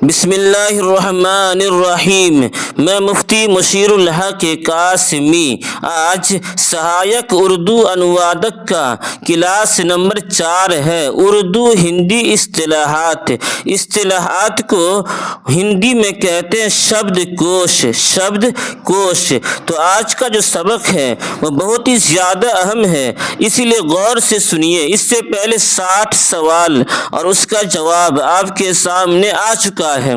بسم اللہ الرحمن الرحیم۔ میں مفتی مشیر الحق قاسمی آج سہایک اردو انوادک کا کلاس نمبر 4 ہے۔ اردو ہندی اصطلاحات۔ اصطلاحات کو ہندی میں کہتے ہیں شبد کوش۔ شبد کوش۔ تو آج کا جو سبق ہے وہ بہت ہی زیادہ اہم ہے، اسی لیے غور سے سنیے۔ اس سے پہلے 60 سوال اور اس کا جواب آپ کے سامنے آ چکا ہے،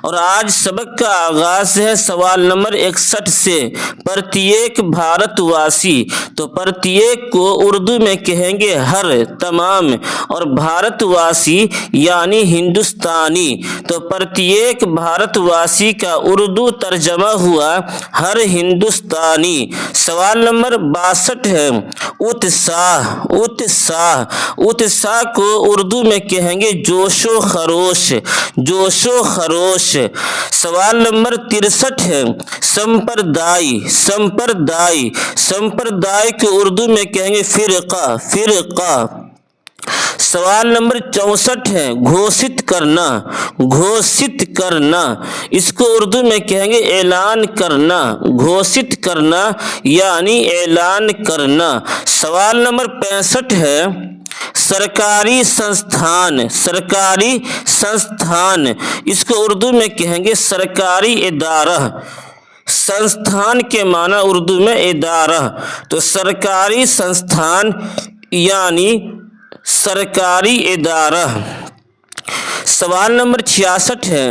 اور آج سبق کا آغاز ہے سوال نمبر 61 سے۔ پرتیک بھارت واسی، تو پرتیک کو اردو میں کہیں گے ہر، تمام، اور بھارت واسی یعنی ہندوستانی، تو پرتیک بھارت واسی کا اردو ترجمہ ہوا ہر ہندوستانی۔ سوال نمبر 62 ہے اتساہ۔ اتساہ، اتساہ کو اردو میں کہیں گے جوش و خروش۔ جوش و خروش۔ سوال نمبر 63 ہے سمپردائی۔ سمپردائی، سمپردائی کو اردو میں کہیں گے فرقہ۔ فرقہ۔ سوال نمبر 64 ہے گھوشت کرنا۔ گھوشت کرنا، اس کو اردو میں کہیں گے اعلان کرنا۔ گھوشت کرنا یعنی اعلان کرنا۔ سوال نمبر 65 ہے سرکاری سنستھان۔ سرکاری سنستھان، اس کو اردو میں کہیں گے سرکاری ادارہ۔ سنستھان کے معنی اردو میں ادارہ، تو سرکاری سنستھان یعنی سرکاری ادارہ۔ سوال نمبر 66 ہے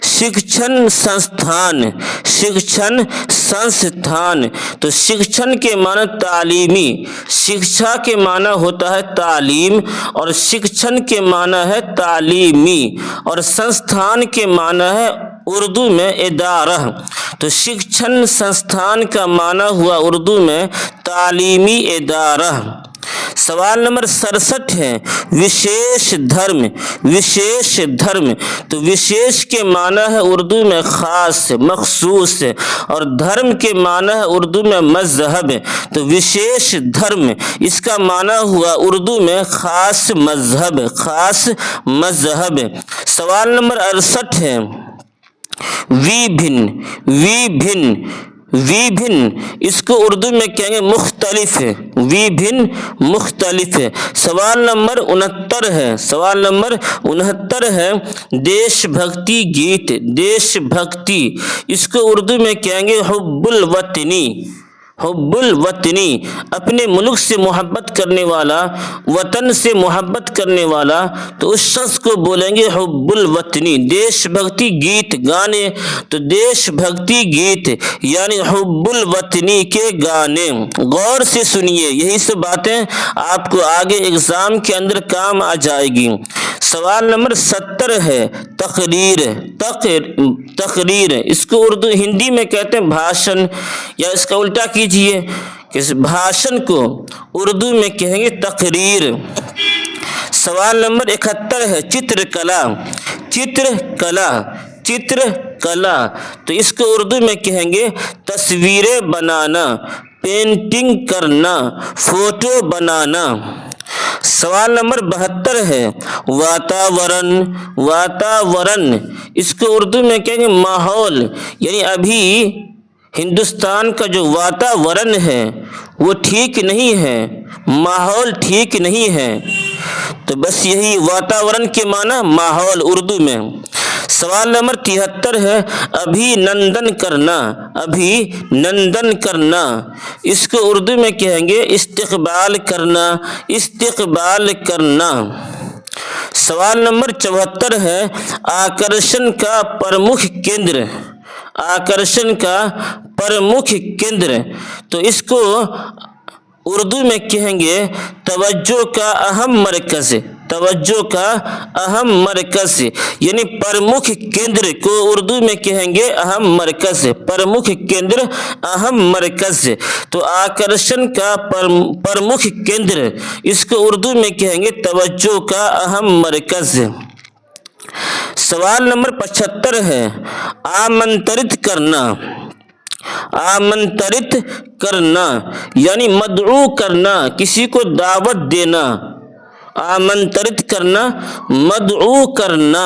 شکشن سنستھان۔ شکشن سنستھان، تو شکشن کے معنی تعلیمی۔ شکشا کے معنی ہوتا ہے تعلیم، اور شکشن کے معنی ہے تعلیمی، اور سنستھان کے معنی ہے اردو میں ادارہ، تو شکشن سنستھان کا معنی ہوا اردو میں تعلیمی ادارہ۔ سوال نمبر 67 ہے وشیش دھرم۔ وشیش دھرم، تو وشیش کے معنی ہے اردو میں خاص، مخصوص، اور دھرم کے معنی ہے اردو میں مذہب، تو وشیش دھرم، اس کا معنی ہوا اردو میں خاص مذہب۔ خاص مذہب۔ سوال نمبر 68 ہے ویبھن۔ ویبھن، ویبھن، اس کو اردو میں کہیں گے مختلف۔ ویبھن، مختلف۔ سوال نمبر 69 ہے، سوال نمبر 69 ہے دیش بھکتی گیت۔ دیش بھکتی، اس کو اردو میں کہیں گے حب الوطنی۔ حب الوطنی، اپنے ملک سے محبت کرنے والا، وطن سے محبت کرنے والا، تو اس شخص کو بولیں گے حب الوطنی۔ دیش بھکتی گیت گانے، تو دیش بھکتی گیت یعنی حب الوطنی کے گانے۔ غور سے سنیے، یہی سب باتیں آپ کو آگے ایگزام کے اندر کام آ جائے گی۔ سوال نمبر 70 ہے تقریر۔ تقریر، اس کو اردو ہندی میں کہتے ہیں بھاشن، یا اس کا الٹا کیجئے کہ بھاشن کو اردو میں کہیں گے تقریر۔ سوال نمبر 71 ہے چترکلا۔ چترکلا، چترکلا، تو اس کو اردو میں کہیں گے تصویریں بنانا، پینٹنگ کرنا، فوٹو بنانا۔ سوال نمبر 72 ہے واتاورن۔ واتاورن، اس کو اردو میں کہیں گے ماحول، یعنی ابھی ہندوستان کا جو واتاورن ہے وہ ٹھیک نہیں ہے، ماحول ٹھیک نہیں ہے، تو بس یہی واتاورن کے معنی ماحول اردو میں۔ سوال نمبر 73 ہے ابھی نندن کرنا۔ ابھی نندن کرنا، اس کو اردو میں کہیں گے استقبال کرنا، استقبال کرنا۔ سوال نمبر 74 ہے آکرشن کا پرمکھ کیندر۔ آکرشن کا پرمکھ کیندر، تو اس کو اردو میں کہیں گے توجہ کا اہم مرکز۔ توجہ کا اہم مرکز، یعنی پرمکھ کیندر کو اردو میں کہیں گے اہم مرکز۔ پرمکھ کیندر، اہم مرکز، تو آکرشن کا پرمکھ کیندر، اس کو اردو میں کہیں گے توجہ کا اہم مرکز۔ سوال نمبر 75 ہے آمنترت کرنا۔ آمنترت کرنا یعنی مدعو کرنا، کسی کو دعوت دینا۔ آمنترت کرنا، مدعو کرنا۔